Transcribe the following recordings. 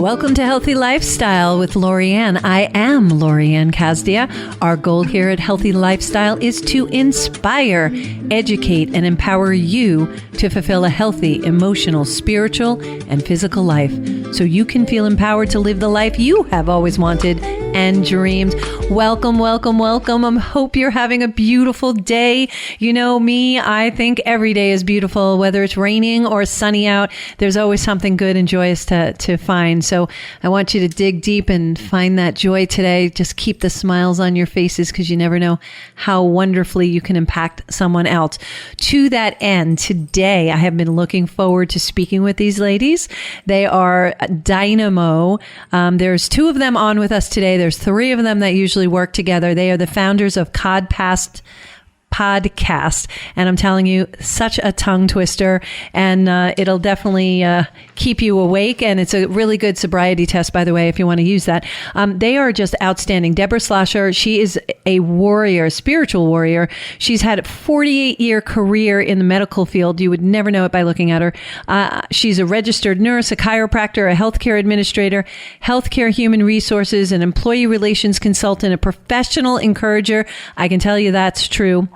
Welcome to Healthy Lifestyle with Lori Anne. I am Lori Anne Casdia. Our goal here at Healthy Lifestyle is to inspire, educate, and empower you to fulfill a healthy, emotional, spiritual, and physical life so you can feel empowered to live the life you have always wanted and dreamed. Welcome, welcome, welcome. I hope you're having a beautiful day. You know me, I think every day is beautiful, whether it's raining or sunny out. There's always something good and joyous to find. So I want you to dig deep and find that joy today. Just keep the smiles on your faces because you never know how wonderfully you can impact someone else. To that end, today I have been looking forward to speaking with these ladies. They are dynamo. There's two of them on with us today. There's three of them that usually work together. They are the founders of Cod Past Podcast, and I'm telling you, such a tongue twister, and it'll definitely keep you awake, and it's a really good sobriety test, by the way, if you want to use that. They are just outstanding. Deborah Schlosser, she is a warrior, a spiritual warrior. She's had a 48-year career in the medical field. You would never know it by looking at her. She's a registered nurse, a chiropractor, a healthcare administrator, healthcare human resources, an employee relations consultant, a professional encourager. I can tell you that's true.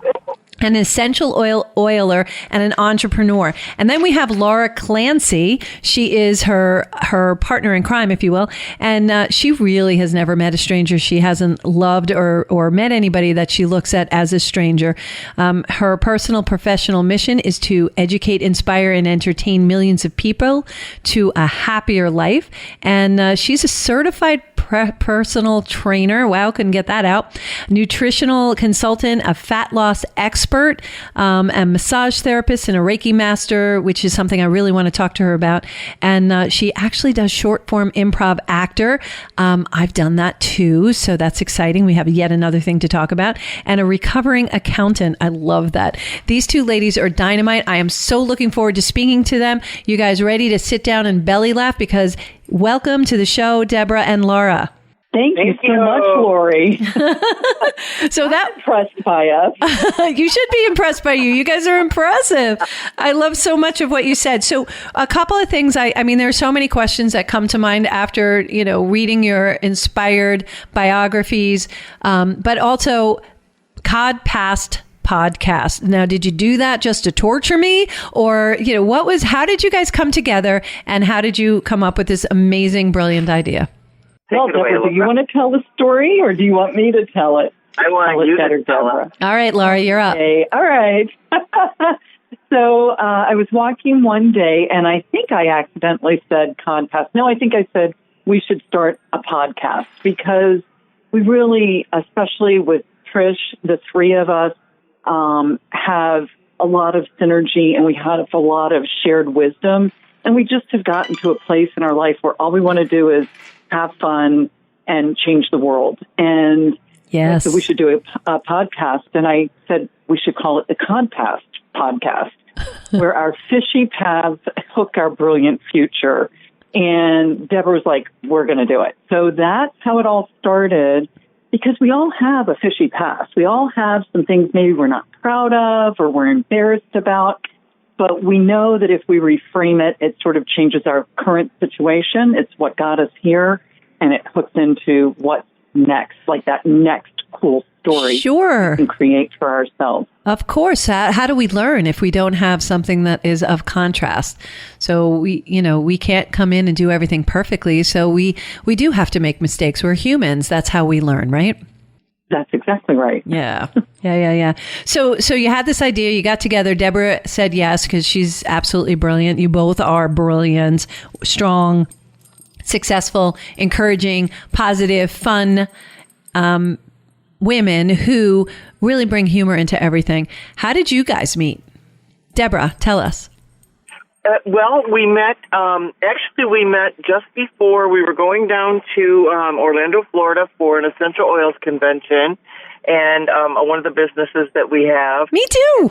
An essential oiler and an entrepreneur. And then we have Laura Clancy. She is her partner in crime, if you will. And she really has never met a stranger. She hasn't loved or met anybody that she looks at as a stranger. Her personal professional mission is to educate, inspire, and entertain millions of people to a happier life. And she's a certified personal trainer. Wow, couldn't get that out. Nutritional consultant, a fat loss expert, a massage therapist, and a Reiki master, which is something I really want to talk to her about. And she actually does short form improv actor. I've done that too, so that's exciting. We have yet another thing to talk about. And a recovering accountant. I love that. These two ladies are dynamite. I am so looking forward to speaking to them. You guys ready to sit down and belly laugh? Because welcome to the show, Deborah and Laura. Thank you so much, Lori. So I'm impressed by us. You should be impressed by you. You guys are impressive. I love so much of what you said. So a couple of things. I mean, there are so many questions that come to mind after, reading your inspired biographies, but also Cod Past Podcast. Now, did you do that just to torture me, or how did you guys come together, and how did you come up with this amazing, brilliant idea? Well, Deborah, do you want to tell the story, or do you want me to tell it? I want you to tell it. All right, Laura, you're up. Okay. All right. So I was walking one day, and I think I accidentally said Cod Past. No, I think I said we should start a podcast, because we really, especially with Trish, the three of us, have a lot of synergy, and we have a lot of shared wisdom, and we just have gotten to a place in our life where all we want to do is have fun and change the world. And yes, so we should do a podcast. And I said we should call it the Cod Past Podcast, where our fishy paths hook our brilliant future. And Deborah was like, we're going to do it. So that's how it all started, because we all have a fishy past. We all have some things maybe we're not proud of or we're embarrassed about. But we know that if we reframe it, it sort of changes our current situation. It's what got us here, and it hooks into what's next, like that next cool story sure. we can create for ourselves. Of course. How do we learn if we don't have something that is of contrast? So we can't come in and do everything perfectly. So we do have to make mistakes. We're humans. That's how we learn, right? That's exactly right. Yeah. So you had this idea, you got together. Deborah said yes, because she's absolutely brilliant. You both are brilliant, strong, successful, encouraging, positive, fun women who really bring humor into everything. How did you guys meet? Deborah, tell us. Well, we met just before we were going down to Orlando, Florida for an essential oils convention, and one of the businesses that we have. Me too.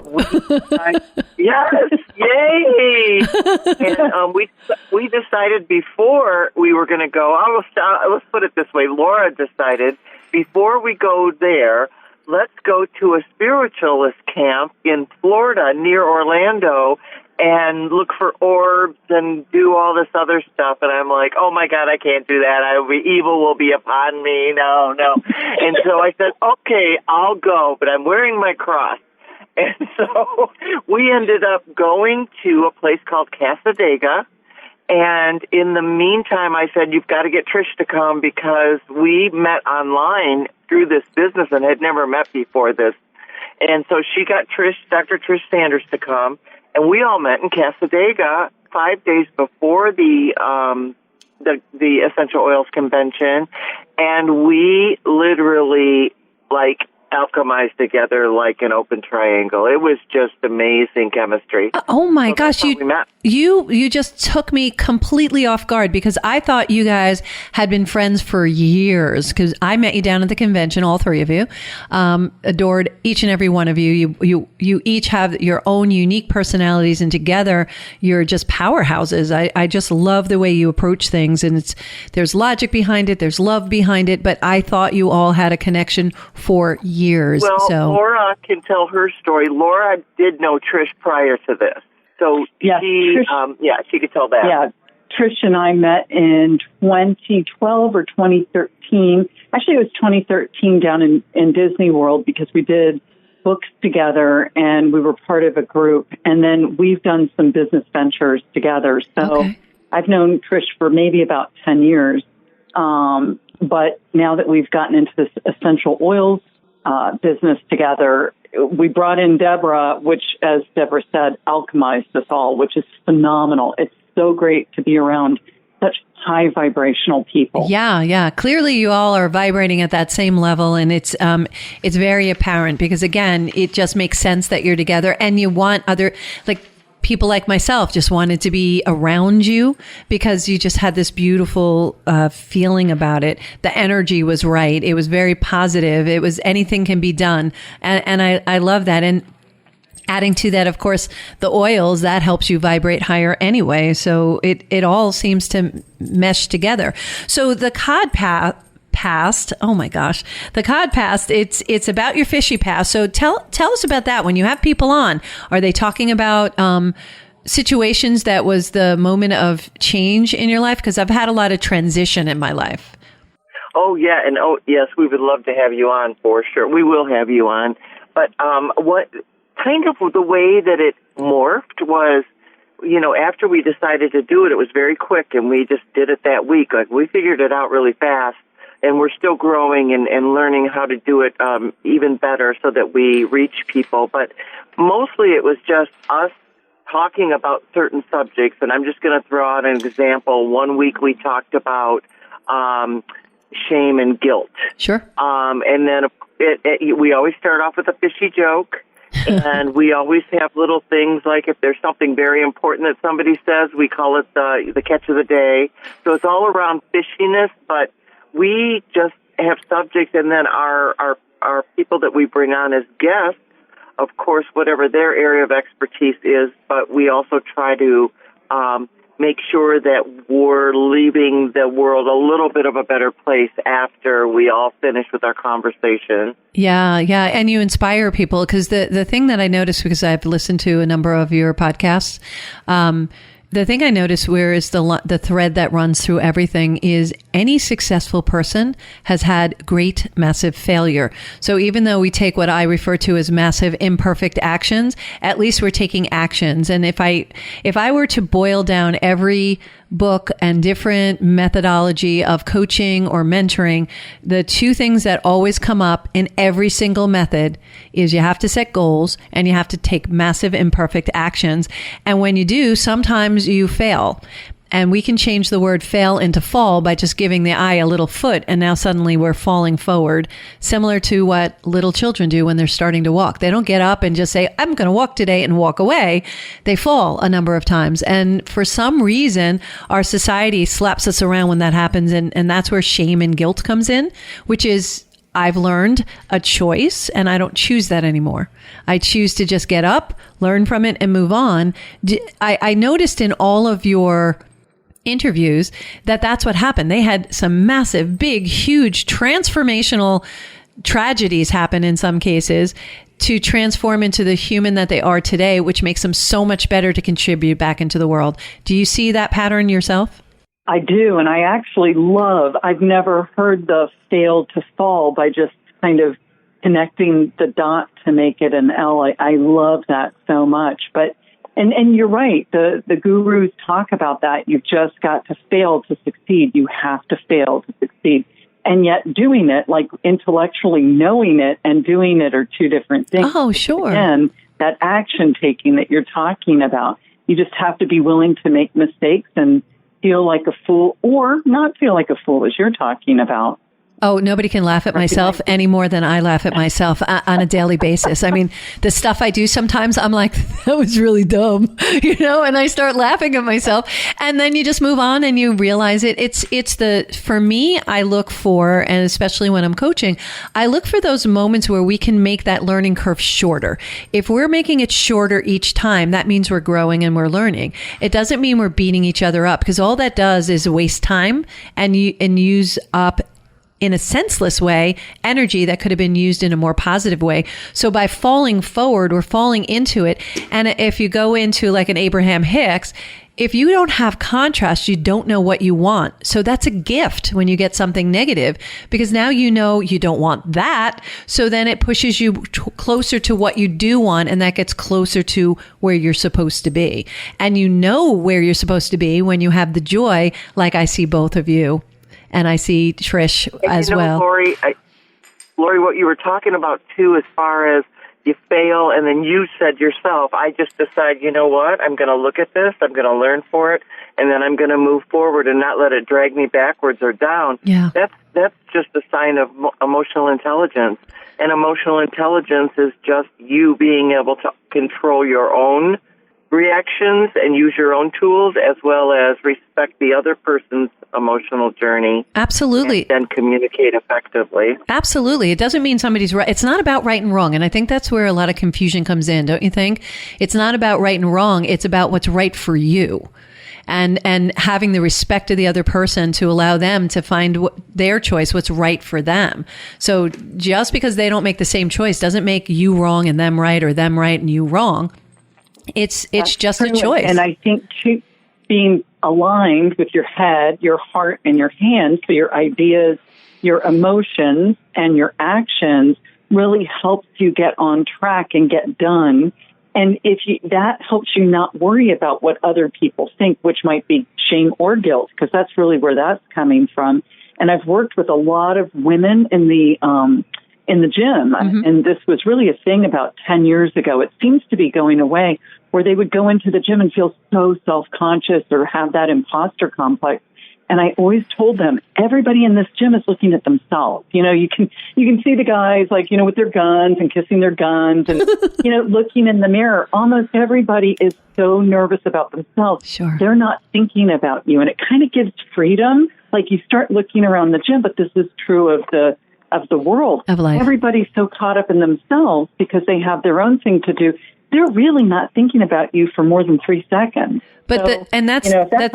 Yes, yay! And we decided before we were going to go. Let's put it this way: Laura decided before we go there, let's go to a spiritualist camp in Florida near Orlando. and look for orbs and do all this other stuff. And I'm like, oh, my God, I can't do that. Evil will be upon me. No. And so I said, okay, I'll go, but I'm wearing my cross. And so we ended up going to a place called Casadega. And in the meantime, I said, you've got to get Trish to come because we met online through this business and had never met before this. And so she got Dr. Trish Sanders to come. And we all met in Casadega 5 days before the Essential Oils Convention, and we literally alchemized together like an open triangle. It was just amazing chemistry. Oh my gosh, you just took me completely off guard because I thought you guys had been friends for years because I met you down at the convention, all three of you. Adored each and every one of you. You each have your own unique personalities, and together you're just powerhouses. I just love the way you approach things, and there's logic behind it, there's love behind it, but I thought you all had a connection for years. Well, so Laura can tell her story. Laura did know Trish prior to this. So yeah, she could tell that. Yeah, Trish and I met in 2012 or 2013. Actually, it was 2013 down in Disney World because we did books together and we were part of a group. And then we've done some business ventures together. So I've known Trish for maybe about 10 years. But now that we've gotten into this essential oils business together, we brought in Deborah, which, as Deborah said, alchemized us all, which is phenomenal. It's so great to be around such high vibrational people. Yeah. Clearly you all are vibrating at that same level, and it's very apparent because, again, it just makes sense that you're together and you want other, people like myself just wanted to be around you because you just had this beautiful feeling about it. The energy was right. It was very positive. It was anything can be done. And I love that. And adding to that, of course, the oils, that helps you vibrate higher anyway. So it all seems to mesh together. So the Cod Past, oh my gosh, the Cod Past, it's about your fishy past. So tell us about that. When you have people on, are they talking about situations that was the moment of change in your life? Because I've had a lot of transition in my life. Oh, yeah. And yes, we would love to have you on for sure. We will have you on. But what kind of the way that it morphed was, after we decided to do it, it was very quick and we just did it that week. We figured it out really fast. And we're still growing and learning how to do it even better so that we reach people. But mostly it was just us talking about certain subjects. And I'm just going to throw out an example. One week we talked about shame and guilt. Sure. And then we always start off with a fishy joke. And we always have little things like if there's something very important that somebody says, we call it the catch of the day. So it's all around fishiness, but we just have subjects, and then our people that we bring on as guests, of course, whatever their area of expertise is, but we also try to make sure that we're leaving the world a little bit of a better place after we all finish with our conversation. Yeah. And you inspire people because the thing that I noticed, because I've listened to a number of your podcasts, the thing I noticed where is the thread that runs through everything is any successful person has had great, massive failure. So even though we take what I refer to as massive, imperfect actions, at least we're taking actions. And if I were to boil down every book and different methodology of coaching or mentoring, the two things that always come up in every single method is you have to set goals and you have to take massive imperfect actions. And when you do, sometimes you fail. And we can change the word fail into fall by just giving the eye a little foot. And now suddenly we're falling forward, similar to what little children do when they're starting to walk. They don't get up and just say, I'm going to walk today and walk away. They fall a number of times. And for some reason, our society slaps us around when that happens. And that's where shame and guilt comes in, which is, I've learned, a choice, and I don't choose that anymore. I choose to just get up, learn from it, and move on. I noticed in all of your interviews that's what happened. They had some massive, big, huge, transformational tragedies happen in some cases. to transform into the human that they are today, which makes them so much better to contribute back into the world. Do you see that pattern yourself? I do, and I actually I've never heard the fail to fall by just kind of connecting the dot to make it an L. I love that so much. But and you're right, the gurus talk about that. You've just got to fail to succeed. You have to fail to succeed. And yet doing it, like intellectually knowing it and doing it are two different things. Oh, sure. And that action taking that you're talking about, you just have to be willing to make mistakes and feel like a fool or not feel like a fool, as you're talking about. Oh, nobody can laugh at myself any more than I laugh at myself on a daily basis. I mean, the stuff I do sometimes, I'm like, that was really dumb, and I start laughing at myself. And then you just move on and you realize it. For me, I look for, and especially when I'm coaching, I look for those moments where we can make that learning curve shorter. If we're making it shorter each time, that means we're growing and we're learning. It doesn't mean we're beating each other up, because all that does is waste time and use up, in a senseless way, energy that could have been used in a more positive way. So by falling forward or falling into it, and if you go into like an Abraham Hicks, if you don't have contrast, you don't know what you want. So that's a gift when you get something negative, because now you know you don't want that. So then it pushes you closer to what you do want, and that gets closer to where you're supposed to be. And you know where you're supposed to be when you have the joy, like I see both of you. And I see Trish as well. Lori, what you were talking about, too, as far as you fail and then you said yourself, I just decide, you know what, I'm going to look at this, I'm going to learn for it, and then I'm going to move forward and not let it drag me backwards or down. Yeah. That's just a sign of emotional intelligence. And emotional intelligence is just you being able to control your own reactions and use your own tools, as well as respect the other person's emotional journey. Absolutely. And communicate effectively. Absolutely. It doesn't mean somebody's right. It's not about right and wrong. And I think that's where a lot of confusion comes in, don't you think? It's not about right and wrong. It's about what's right for you. And having the respect of the other person to allow them to find their choice, what's right for them. So just because they don't make the same choice doesn't make you wrong and them right, or them right and you wrong. It's just a choice. And I think being aligned with your head, your heart, and your hands, so your ideas, your emotions, and your actions really helps you get on track and get done. And that helps you not worry about what other people think, which might be shame or guilt, because that's really where that's coming from. And I've worked with a lot of women in the gym, mm-hmm. and this was really a thing about 10 years ago. It seems to be going away, where they would go into the gym and feel so self-conscious or have that imposter complex. And I always told them, everybody in this gym is looking at themselves. You can see the guys with their guns and kissing their guns and, looking in the mirror. Almost everybody is so nervous about themselves. Sure. They're not thinking about you. And it kind of gives freedom. Like, you start looking around the gym, but this is true of the world. Of life. Everybody's so caught up in themselves because they have their own thing to do. They're really not thinking about you for more than 3 seconds. But that's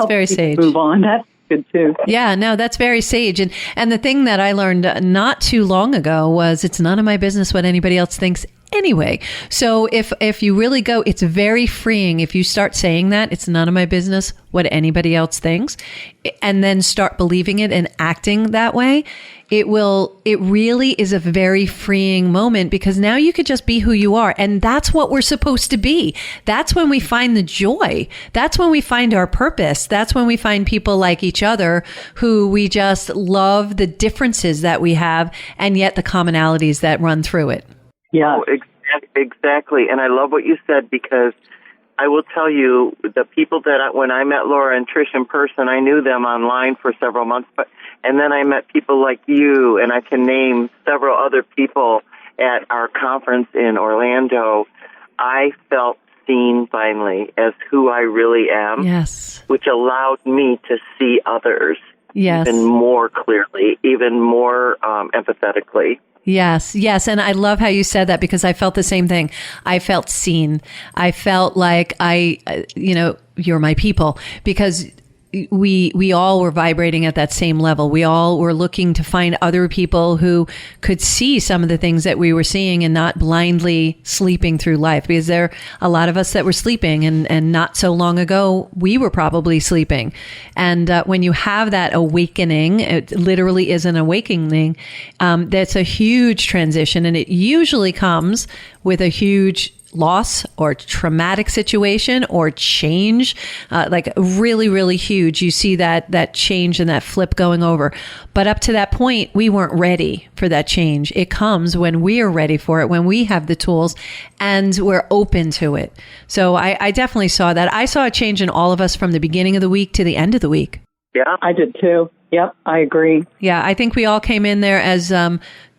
very sage. Move on. That's good too. Yeah, no, that's very sage. And the thing that I learned not too long ago was it's none of my business what anybody else thinks anyway. So if you really go, it's very freeing. If you start saying that, it's none of my business what anybody else thinks, and then start believing it and acting that way, it really is a very freeing moment, because now you could just be who you are. And that's what we're supposed to be. That's when we find the joy. That's when we find our purpose. That's when we find people like each other who we just love the differences that we have, and yet the commonalities that run through it. Yeah, exactly. And I love what you said, because I will tell you, the people that when I met Laura and Trish in person, I knew them online for several months, and then I met people like you, and I can name several other people at our conference in Orlando. I felt seen finally as who I really am, yes, which allowed me to see others yes. even more clearly, even more empathetically. Yes. And I love how you said that, because I felt the same thing. I felt seen. I felt like you're my people, because we all were vibrating at that same level. We all were looking to find other people who could see some of the things that we were seeing and not blindly sleeping through life, because there are a lot of us that were sleeping, and not so long ago, we were probably sleeping. And when you have that awakening, it literally is an awakening, that's a huge transition, and it usually comes with a huge loss or traumatic situation or change, like really, really huge. You see that change and that flip going over. But up to that point, we weren't ready for that change. It comes when we are ready for it, when we have the tools and we're open to it. So I definitely saw that. I saw a change in all of us from the beginning of the week to the end of the week. Yeah, I did too. Yep, I agree. Yeah, I think we all came in there as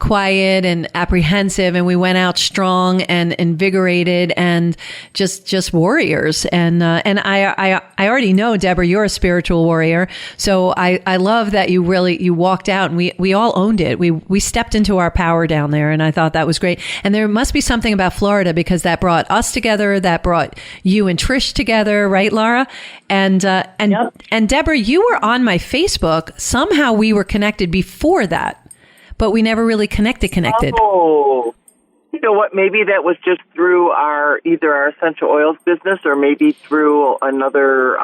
quiet and apprehensive, and we went out strong and invigorated and just warriors. And I already know, Deborah, you're a spiritual warrior. So I love that you walked out, and we all owned it. We stepped into our power down there, and I thought that was great. And there must be something about Florida, because that brought us together, that brought you and Trish together, right, Laura? And yep. And Deborah, you were on my Facebook. Somehow we were connected before that, but we never really connected. Oh, you know what? Maybe that was just through either our essential oils business, or maybe through another,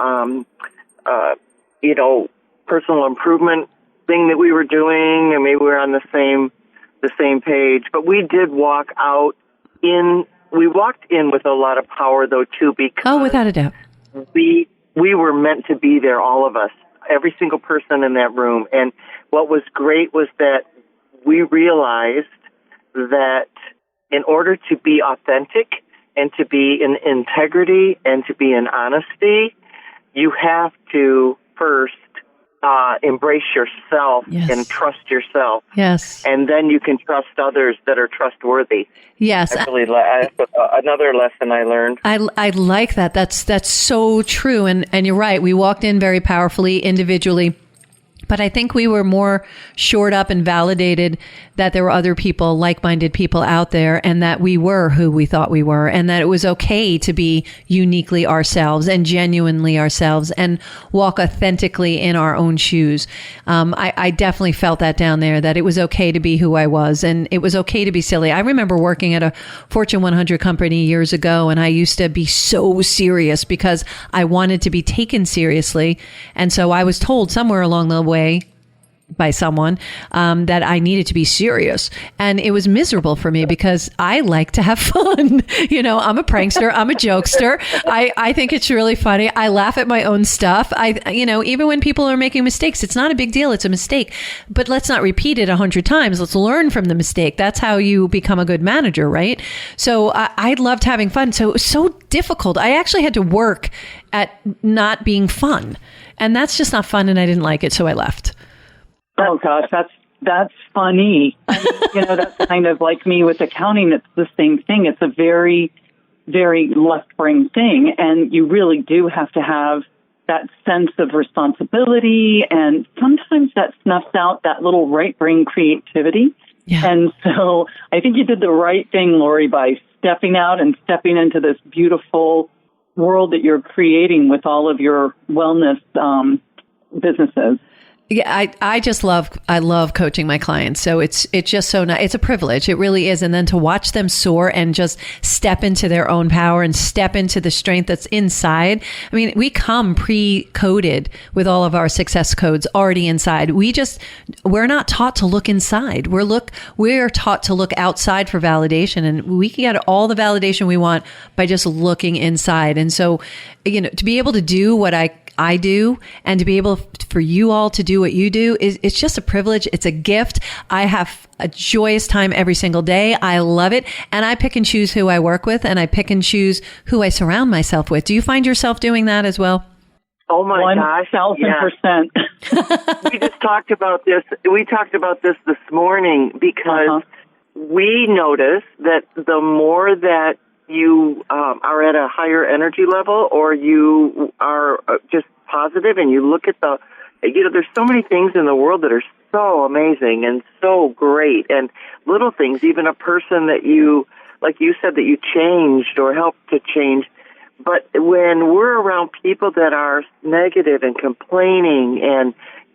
personal improvement thing that we were doing, and maybe we were on the same page. But we did walk out in. We walked in with a lot of power, though, too, because without a doubt, we were meant to be there, all of us, every single person in that room. And what was great was that we realized that in order to be authentic and to be in integrity and to be in honesty, you have to first embrace yourself. Yes. And trust yourself. Yes. And then you can trust others that are trustworthy. Yes. That's another lesson I learned. I like that. That's so true. And you're right. We walked in very powerfully, individually. But I think we were more shored up and validated that there were other people, like-minded people out there, and that we were who we thought we were, and that it was okay to be uniquely ourselves and genuinely ourselves and walk authentically in our own shoes. I definitely felt that down there, that it was okay to be who I was, and it was okay to be silly. I remember working at a Fortune 100 company years ago, and I used to be so serious because I wanted to be taken seriously. And so I was told somewhere along the way by someone that I needed to be serious. And it was miserable for me because I like to have fun. I'm a prankster. I'm a jokester. I think it's really funny. I laugh at my own stuff. Even when people are making mistakes, it's not a big deal. It's a mistake. But let's not repeat it 100 times. Let's learn from the mistake. That's how you become a good manager, right? So I loved having fun. So it was so difficult. I actually had to work at not being fun. And that's just not fun, and I didn't like it, so I left. Oh gosh, that's funny. That's kind of like me with accounting. It's the same thing. It's a very, very left-brain thing, and you really do have to have that sense of responsibility, and sometimes that snuffs out that little right-brain creativity. Yeah. And so I think you did the right thing, Lori, by stepping out and stepping into this beautiful world that you're creating with all of your wellness businesses. Yeah, I love coaching my clients. So it's just so nice. It's a privilege. It really is. And then to watch them soar and just step into their own power and step into the strength that's inside. I mean, we come pre-coded with all of our success codes already inside. We're not taught to look inside. We're taught to look outside for validation, and we can get all the validation we want by just looking inside. And so, to be able to do what I do, and to be able for you all to do what you do, it's just a privilege. It's a gift. I have a joyous time every single day. I love it. And I pick and choose who I work with, and I pick and choose who I surround myself with. Do you find yourself doing that as well? Oh my gosh. 1,000%. We just talked about this. We talked about this morning because we notice that the more that you are at a higher energy level, or you are just positive, and you look at there's so many things in the world that are so amazing and so great, and little things, even a person that you, like you said, that you changed or helped to change. But when we're around people that are negative and complaining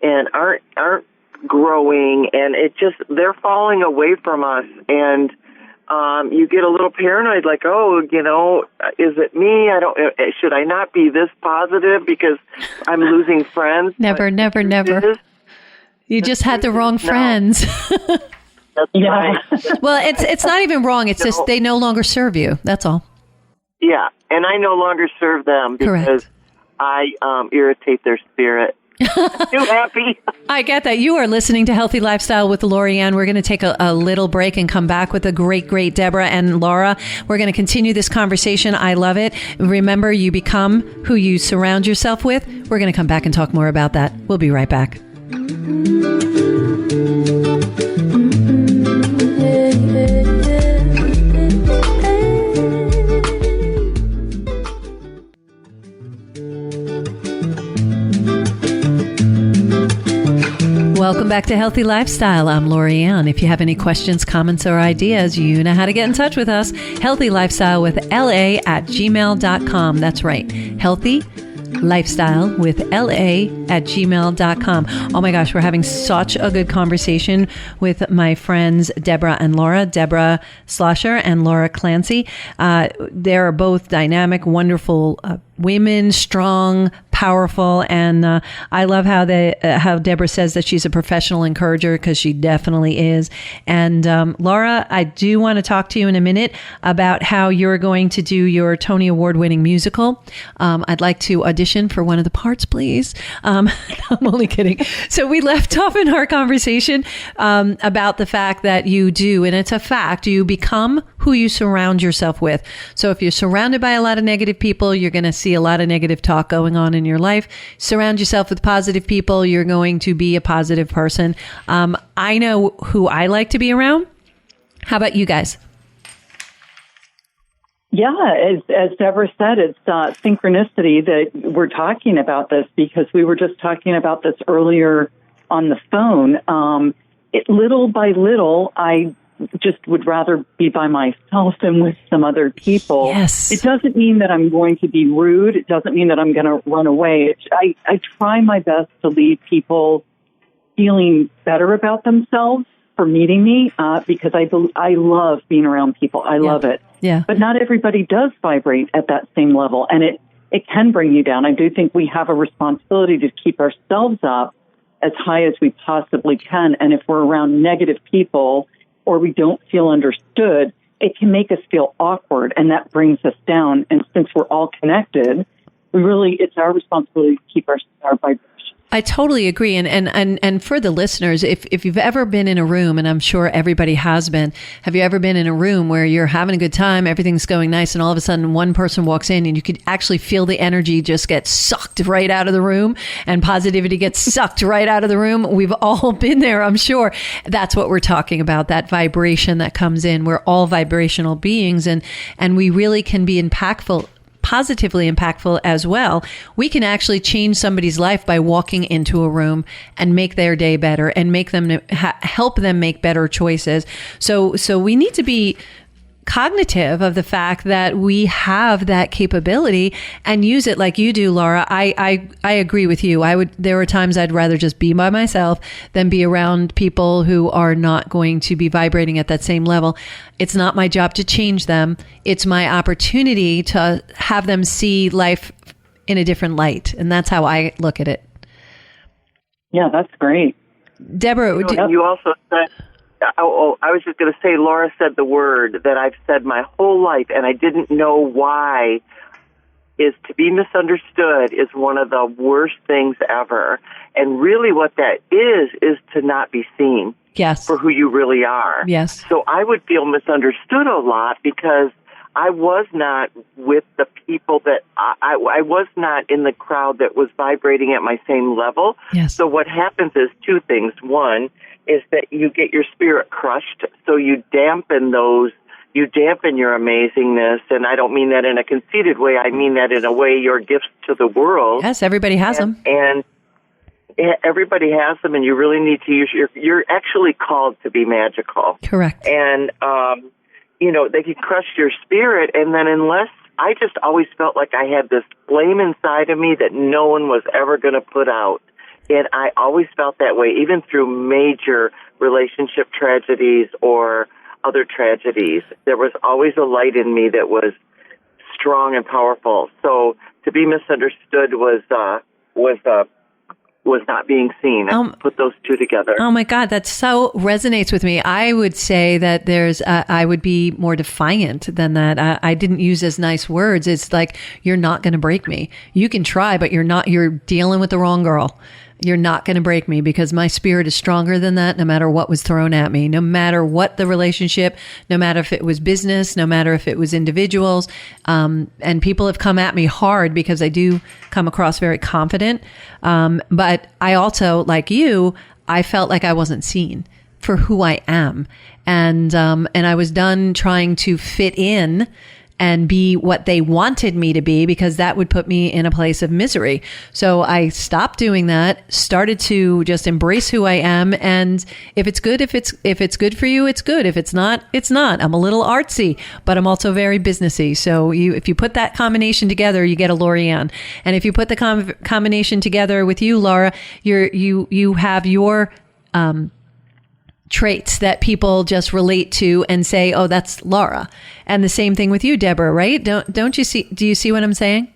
and aren't growing, and they're falling away from us, and you get a little paranoid, like, oh, is it me? Should I not be this positive because I'm losing friends? Never. You just had the wrong friends. That's right. Well, it's not even wrong. It's just they no longer serve you. That's all. Yeah, and I no longer serve them because Correct. I irritate their spirit. Too happy. I get that. You are listening to Healthy Lifestyle with Lori Anne. We're going to take a little break and come back with a great Deborah and Laura. We're going to continue this conversation. I love it. Remember, you become who you surround yourself with. We're going to come back and talk more about that. We'll be right back. Welcome back to Healthy Lifestyle. I'm Lori Anne. If you have any questions, comments, or ideas, you know how to get in touch with us. Healthy Lifestyle with LA@gmail.com. That's right. Healthy Lifestyle with LA@gmail.com. Oh my gosh, we're having such a good conversation with my friends Deborah and Laura, Deborah Schlosser and Laura Clancy. They're both dynamic, wonderful women, strong, powerful, and I love how Deborah says that she's a professional encourager, because she definitely is. And Laura, I do want to talk to you in a minute about how you're going to do your Tony Award-winning musical. I'd like to audition for one of the parts, please. I'm only kidding. So we left off in our conversation about the fact that you do, and it's a fact, you become who you surround yourself with. So if you're surrounded by a lot of negative people, you're going to see a lot of negative talk going on in your life. Surround yourself with positive people, you're going to be a positive person. I know who I like to be around. How about you guys? Yeah, as Deborah said, it's synchronicity that we're talking about this, because we were just talking about this earlier on the phone. Little by little, I just would rather be by myself than with some other people. Yes. It doesn't mean that I'm going to be rude. It doesn't mean that I'm going to run away. I try my best to leave people feeling better about themselves for meeting me, because I love being around people. I love it. Yeah. But not everybody does vibrate at that same level, and it can bring you down. I do think we have a responsibility to keep ourselves up as high as we possibly can. And if we're around negative people, or we don't feel understood, it can make us feel awkward, and that brings us down. And since we're all connected, it's our responsibility to keep our vibration. I totally agree. And for the listeners, if you've ever been in a room, and I'm sure everybody has been, have you ever been in a room where you're having a good time, everything's going nice, and all of a sudden one person walks in and you could actually feel the energy just get sucked right out of the room, and positivity gets sucked right out of the room? We've all been there, I'm sure. That's what we're talking about, that vibration that comes in. We're all vibrational beings, and we really can be positively impactful as well. We can actually change somebody's life by walking into a room and make their day better, and make them help them make better choices. So we need to be cognitive of the fact that we have that capability and use it like you do, Laura. I agree with you. There are times I'd rather just be by myself than be around people who are not going to be vibrating at that same level. It's not my job to change them. It's my opportunity to have them see life in a different light. And that's how I look at it. Yeah, that's great. Deborah, you also said, I was just going to say, Laura said the word that I've said my whole life, and I didn't know why, is to be misunderstood is one of the worst things ever. And really what that is to not be seen. Yes. For who you really are. Yes. So I would feel misunderstood a lot because I was not with the people that I was not in the crowd that was vibrating at my same level. Yes. So what happens is two things. One is that you get your spirit crushed, so you dampen your amazingness, and I don't mean that in a conceited way. I mean that in a way your gifts to the world. Yes, everybody has them. And everybody has them, and you really need to use you're actually called to be magical. Correct. And, they can crush your spirit, and then unless I just always felt like I had this flame inside of me that no one was ever going to put out. And I always felt that way, even through major relationship tragedies or other tragedies. There was always a light in me that was strong and powerful. So to be misunderstood was not being seen. And put those two together. Oh my God, that so resonates with me. I would say that I would be more defiant than that. I didn't use as nice words. It's like, you're not going to break me. You can try, but you're dealing with the wrong girl. You're not going to break me because my spirit is stronger than that, no matter what was thrown at me, no matter what the relationship, no matter if it was business, no matter if it was individuals. And people have come at me hard because I do come across very confident. But I also, like you, I felt like I wasn't seen for who I am. And I was done trying to fit in and be what they wanted me to be, because that would put me in a place of misery. So I stopped doing that, started to just embrace who I am. And if it's good, if it's good for you, it's good. If it's not, it's not. I'm a little artsy, but I'm also very businessy. So if you put that combination together, you get a Lori Anne. And if you put the combination together with you, Laura, you have your, traits that people just relate to and say, oh, that's Laura. And the same thing with you, Deborah, right? Don't you see? Do you see what I'm saying?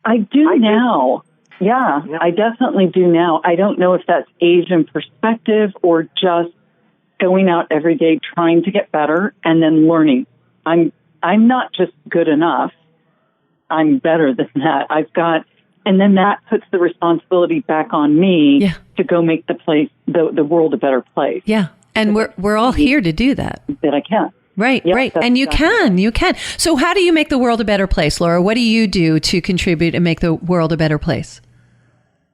I do now. Yeah, I definitely do now. I don't know if that's age and perspective or just going out every day trying to get better and then learning. I'm not just good enough. I'm better than that. And then that puts the responsibility back on me to go make the world a better place. Yeah. And we're all here to do that. That I can. Right, right. And you can. So how do you make the world a better place, Laura? What do you do to contribute and make the world a better place?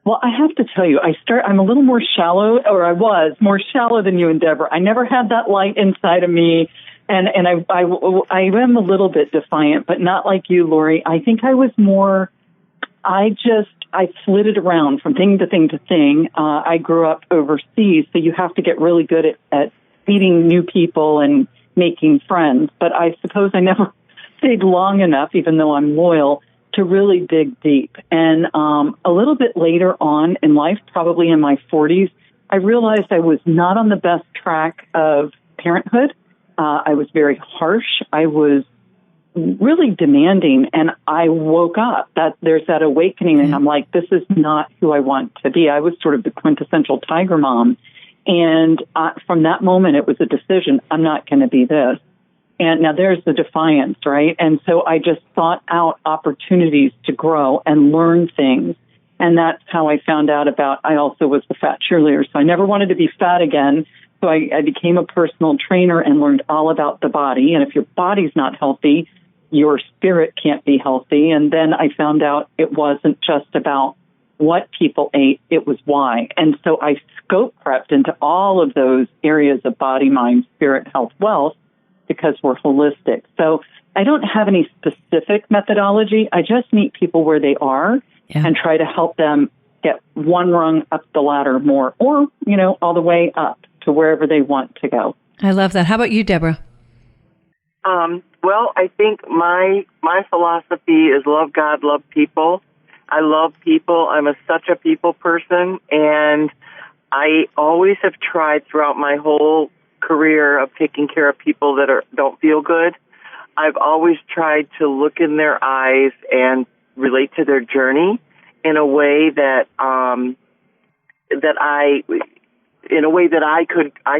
Well, I have to tell you, I'm a little more shallow, or I was more shallow than you and Deborah. I never had that light inside of me. And I am a little bit defiant, but not like you, Lori. I think I was more, I flitted around from thing to thing to thing. I grew up overseas, so you have to get really good at meeting new people and making friends. But I suppose I never stayed long enough, even though I'm loyal, to really dig deep. And a little bit later on in life, probably in my 40s, I realized I was not on the best track of parenthood. I was very harsh. I was really demanding, and I woke up. There's that awakening, and I'm like, this is not who I want to be. I was sort of the quintessential tiger mom, and from that moment, it was a decision. I'm not going to be this. And now there's the defiance, right? And so I just sought out opportunities to grow and learn things, and that's how I found out about. I also was the fat cheerleader, so I never wanted to be fat again. So I became a personal trainer and learned all about the body. And if your body's not healthy, your spirit can't be healthy. And then I found out it wasn't just about what people ate, it was why. And so I scope prepped into all of those areas of body, mind, spirit, health, wealth, because we're holistic. So I don't have any specific methodology. I just meet people where they are and try to help them get one rung up the ladder more, or, all the way up to wherever they want to go. I love that. How about you, Deborah? Well, I think my philosophy is love God, love people. I love people. I'm such a people person, and I always have tried throughout my whole career of taking care of people that don't feel good. I've always tried to look in their eyes and relate to their journey in a way that I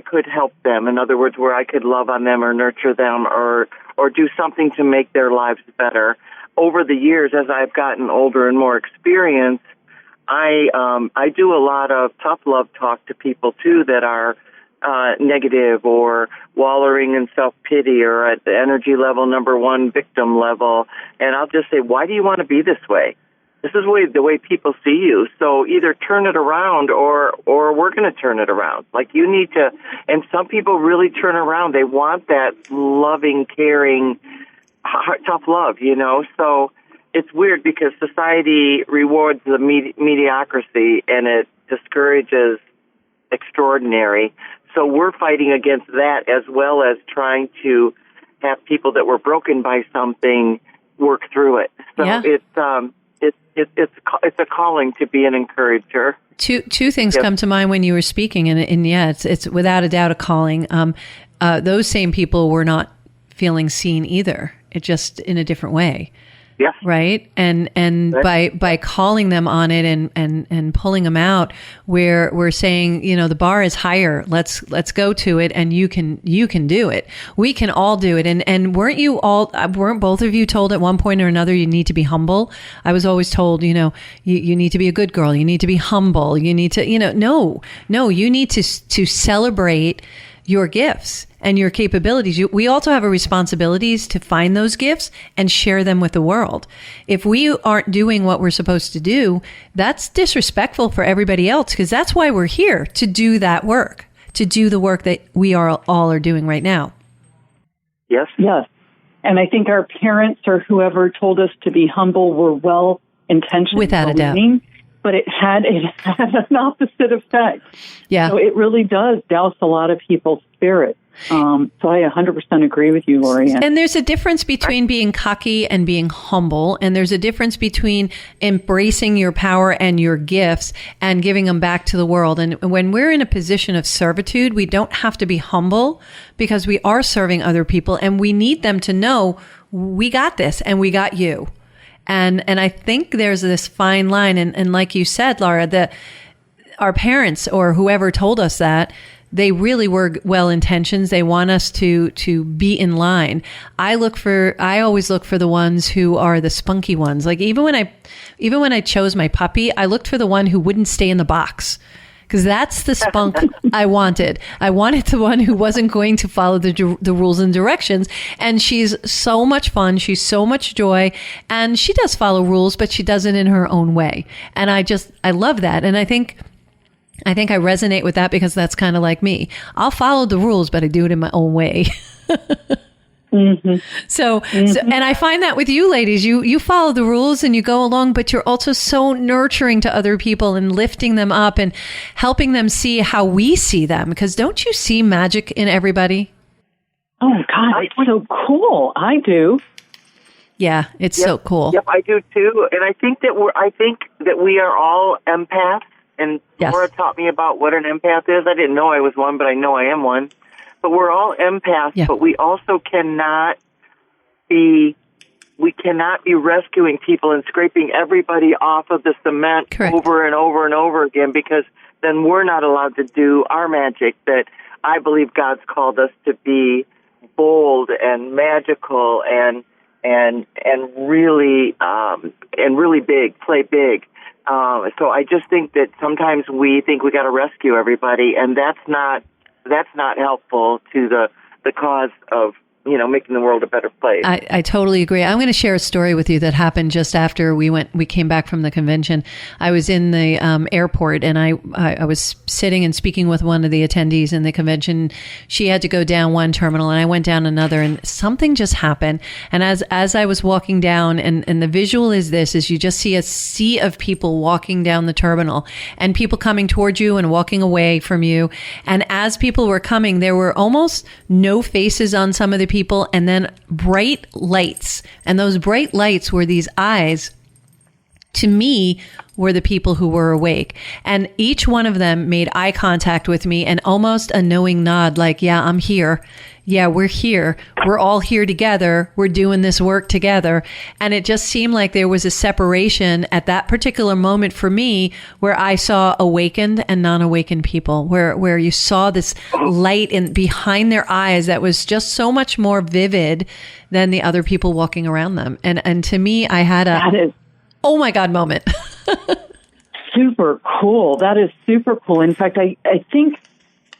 could help them. In other words, where I could love on them or nurture them or do something to make their lives better. Over the years, as I've gotten older and more experienced, I do a lot of tough love talk to people too that are negative or wallowing in self-pity or at the energy level number 1 victim level. And I'll just say, why do you want to be this way? This is the way people see you. So either turn it around or we're going to turn it around. Like you need to, and some people really turn around. They want that loving, caring, tough love, So it's weird because society rewards the mediocrity and it discourages extraordinary. So we're fighting against that as well as trying to have people that were broken by something work through it. So Yeah. it's a calling to be an encourager. Two things come to mind when you were speaking, and yeah, it's without a doubt a calling. Those same people were not feeling seen either. It just in a different way. Yes. Right. And by calling them on it and pulling them out, we're saying, the bar is higher. Let's go to it. And you can do it. We can all do it. And weren't both of you told at one point or another, you need to be humble? I was always told, you need to be a good girl. You need to be humble. You need to, no, you need to celebrate your gifts and your capabilities. We also have a responsibilities to find those gifts and share them with the world. If we aren't doing what we're supposed to do, that's disrespectful for everybody else, because that's why we're here, to do that work, to do the work that we all are doing right now. Yes. Yes. And I think our parents or whoever told us to be humble were well-intentioned. Without a doubt. But it had an opposite effect. Yeah. So it really does douse a lot of people's spirit. So I 100% agree with you, Lori Anne. And there's a difference between being cocky and being humble. And there's a difference between embracing your power and your gifts and giving them back to the world. And when we're in a position of servitude, we don't have to be humble, because we are serving other people, and we need them to know we got this and we got you. And I think there's this fine line. And like you said, Laura, that our parents or whoever told us that, they really were well-intentioned. They want us to be in line. I always look for the ones who are the spunky ones. Like even when I chose my puppy, I looked for the one who wouldn't stay in the box, because that's the spunk I wanted. I wanted the one who wasn't going to follow the rules and directions. And she's so much fun. She's so much joy. And she does follow rules, but she does it in her own way. And I love that. And I think I resonate with that, because that's kind of like me. I'll follow the rules, but I do it in my own way. Mm-hmm. So, and I find that with you ladies, you follow the rules and you go along, but you're also so nurturing to other people and lifting them up and helping them see how we see them. Because don't you see magic in everybody? Oh God, it's so cool. I do. Yeah, it's so cool. Yep, I do too. And I think that we are all empaths. And Yes. Laura taught me about what an empath is. I didn't know I was one, but I know I am one. But we're all empaths, Yeah. but we also cannot be rescuing people and scraping everybody off of the cement Correct. over and over and over again, because then we're not allowed to do our magic that I believe God's called us to be bold and magical and really big, play big. So I just think that sometimes we think we got to rescue everybody, and that's not helpful to the cause of making the world a better place. I totally agree. I'm going to share a story with you that happened just after we came back from the convention. I was in the airport, and I was sitting and speaking with one of the attendees in the convention. She had to go down one terminal, and I went down another, and something just happened. And as I was walking down, and the visual is you just see a sea of people walking down the terminal, and people coming towards you and walking away from you. And as people were coming, there were almost no faces on some of the people, and then bright lights. And those bright lights were these eyes, to me, were the people who were awake. And each one of them made eye contact with me and almost a knowing nod, like, yeah, I'm here. Yeah, we're here. We're all here together. We're doing this work together. And it just seemed like there was a separation at that particular moment for me, where I saw awakened and non-awakened people, where you saw this light behind their eyes that was just so much more vivid than the other people walking around them. And to me, I had oh my God moment. Super cool. That is super cool. In fact, I think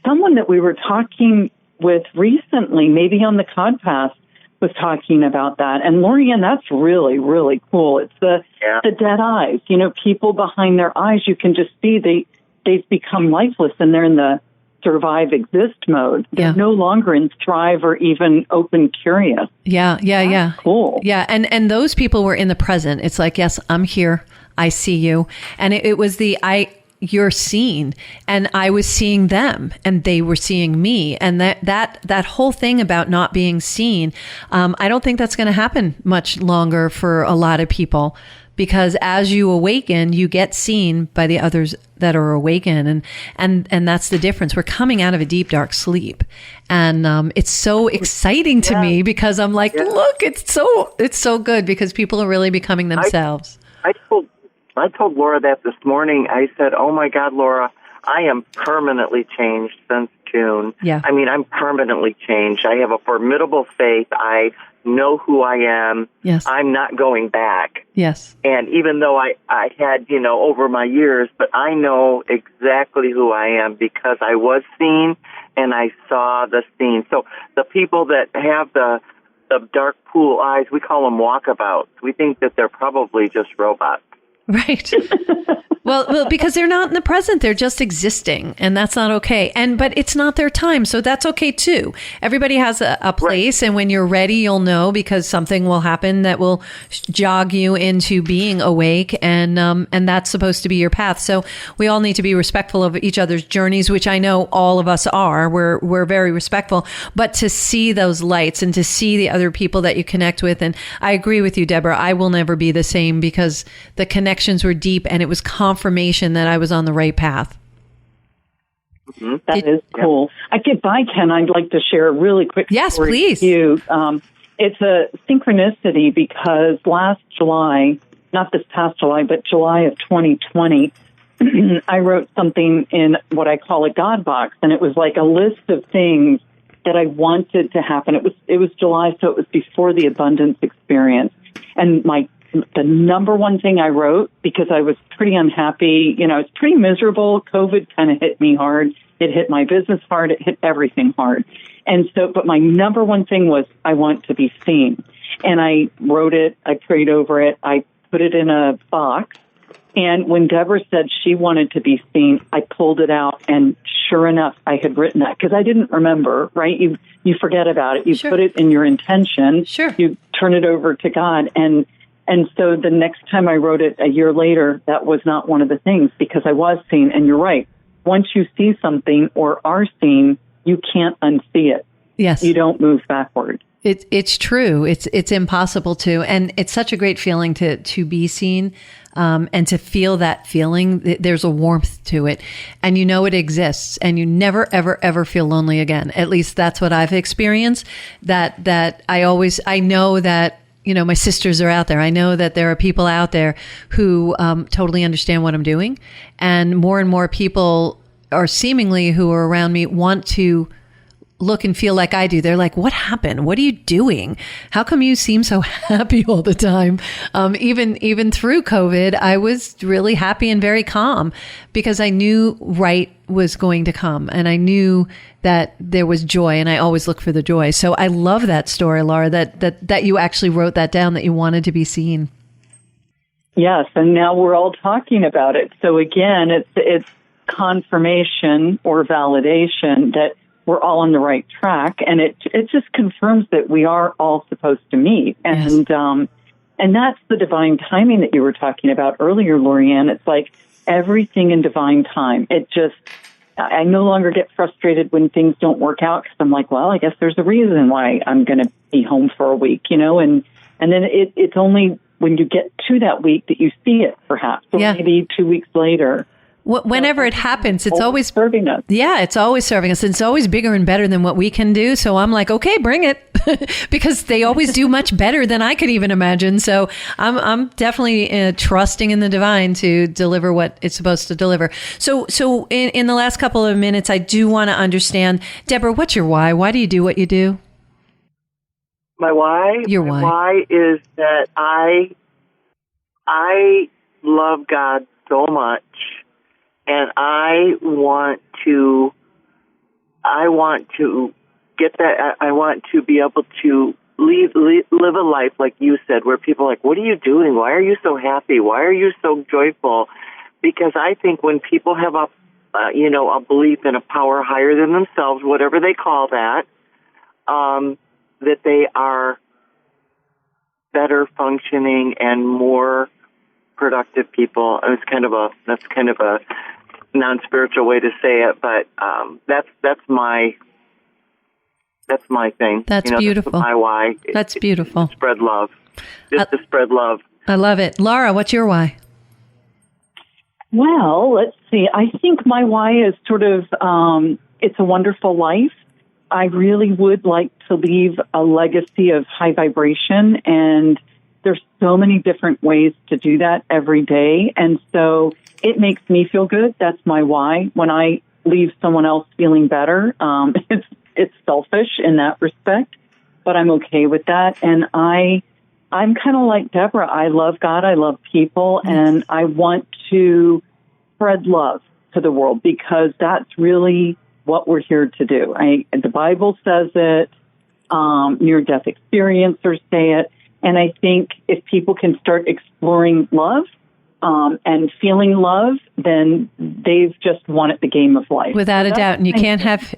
someone that we were talking with recently, maybe on the Cod Past, was talking about that. And Lori Anne, that's really, really cool. It's the dead eyes. People behind their eyes, you can just see they've become lifeless, and they're in the survive, exist mode. They're no longer in thrive or even open, curious. Yeah. Cool. Yeah, and those people were in the present. It's like, yes, I'm here. I see you. And it was you're seen, and I was seeing them and they were seeing me. And that whole thing about not being seen, I don't think that's going to happen much longer for a lot of people, because as you awaken, you get seen by the others that are awakened. And that's the difference. We're coming out of a deep, dark sleep. And it's so exciting to me, because I'm like, look, it's so good, because people are really becoming themselves. I told Laura that this morning. I said, oh my God, Laura, I am permanently changed since June. Yeah. I mean, I'm permanently changed. I have a formidable faith. I know who I am. Yes. I'm not going back. Yes. And even though I had, over my years, but I know exactly who I am, because I was seen and I saw the scene. So the people that have the dark pool eyes, we call them walkabouts. We think that they're probably just robots. Right. Well, because they're not in the present, they're just existing, and that's not okay. But it's not their time, so that's okay too. Everybody has a place, right. And when you're ready, you'll know, because something will happen that will jog you into being awake, and that's supposed to be your path. So we all need to be respectful of each other's journeys, which I know all of us are. We're very respectful, but to see those lights and to see the other people that you connect with, and I agree with you, Deborah. I will never be the same, because the connections were deep, and it was confirmation that I was on the right path. Mm-hmm. That is cool. If I can, I'd like to share a really quick story. Yes, please. With you. It's a synchronicity, because last July, not this past July, but July of 2020, I wrote something in what I call a God box, and it was like a list of things that I wanted to happen. It was July, so it was before the abundance experience. And the number one thing I wrote, because I was pretty unhappy, I was pretty miserable. COVID kind of hit me hard. It hit my business hard. It hit everything hard. And so, but my number one thing was, I want to be seen. And I wrote it. I prayed over it. I put it in a box. And when Deborah said she wanted to be seen, I pulled it out. And sure enough, I had written that, because I didn't remember, right? You forget about it. You Sure. put it in your intention. Sure. You turn it over to God. And so the next time I wrote it a year later, that was not one of the things, because I was seen. And you're right. Once you see something or are seen, you can't unsee it. Yes. You don't move backward. It's true. It's impossible to. And it's such a great feeling to be seen, and to feel that feeling. There's a warmth to it, and it exists, and you never, ever, ever feel lonely again. At least that's what I've experienced. That I know that, my sisters are out there. I know that there are people out there who totally understand what I'm doing. And more people are seemingly who are around me want to look and feel like I do. They're like, what happened? What are you doing? How come you seem so happy all the time? Even through COVID, I was really happy and very calm, because I knew right was going to come, and I knew that there was joy, and I always look for the joy. So I love that story, Laura, that you actually wrote that down, that you wanted to be seen. Yes, and now we're all talking about it. So again, it's confirmation or validation that we're all on the right track, and it just confirms that we are all supposed to meet. And yes. And that's the divine timing that you were talking about earlier, Lori Anne. It's like everything in divine time. I no longer get frustrated when things don't work out, because I'm like, well, I guess there's a reason why I'm going to be home for a week, and then it's only when you get to that week that you see it, perhaps, or maybe 2 weeks later. Whenever it happens, it's always serving us. Yeah, it's always serving us. It's always bigger and better than what we can do. So I'm like, okay, bring it, because they always do much better than I could even imagine. So I'm definitely trusting in the divine to deliver what it's supposed to deliver. So in the last couple of minutes, I do want to understand, Deborah, what's your why? Why do you do what you do? My why? Your why. My why is that I love God so much. And I want to get that. I want to be able to live a life, like you said, where people are like, what are you doing? Why are you so happy? Why are you so joyful? Because I think when people have a belief in a power higher than themselves, whatever they call that, that they are better functioning and more productive people. That's kind of a non-spiritual way to say it, but that's my thing. That's beautiful. That's my why. That's beautiful. To spread love. Just to spread love. I love it. Laura, what's your why? Well, let's see. I think my why is sort of, it's a wonderful life. I really would like to leave a legacy of high vibration, and there's so many different ways to do that every day. And so it makes me feel good. That's my why. When I leave someone else feeling better, it's selfish in that respect, but I'm okay with that. And I'm kind of like Deborah. I love God. I love people, and I want to spread love to the world because that's really what we're here to do. The Bible says it. Near-death experiencers say it. And I think if people can start exploring love and feeling love, then they've just won at the game of life. Without a doubt. And you can't have,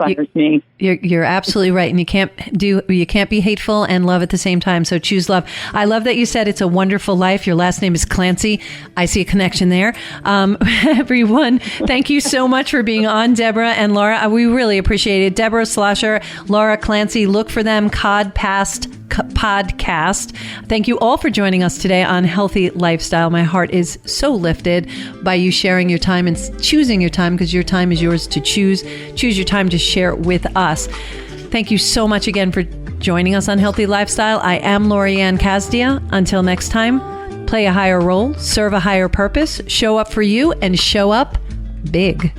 you're absolutely right. And you can't be hateful and love at the same time. So choose love. I love that you said it's a wonderful life. Your last name is Clancy. I see a connection there. Everyone, thank you so much for being on, Deborah and Laura. We really appreciate it. Deborah Schlosser, Laura Clancy, look for them, Cod Past Podcast. Thank you all for joining us today on Healthy Lifestyle. My heart is so lifted by you sharing your time and choosing your time, because your time is yours to choose. Choose your time to share with us. Thank you so much again for joining us on Healthy Lifestyle. I am Lori Anne Casdia. Until next time, play a higher role, serve a higher purpose, show up for you, and show up big.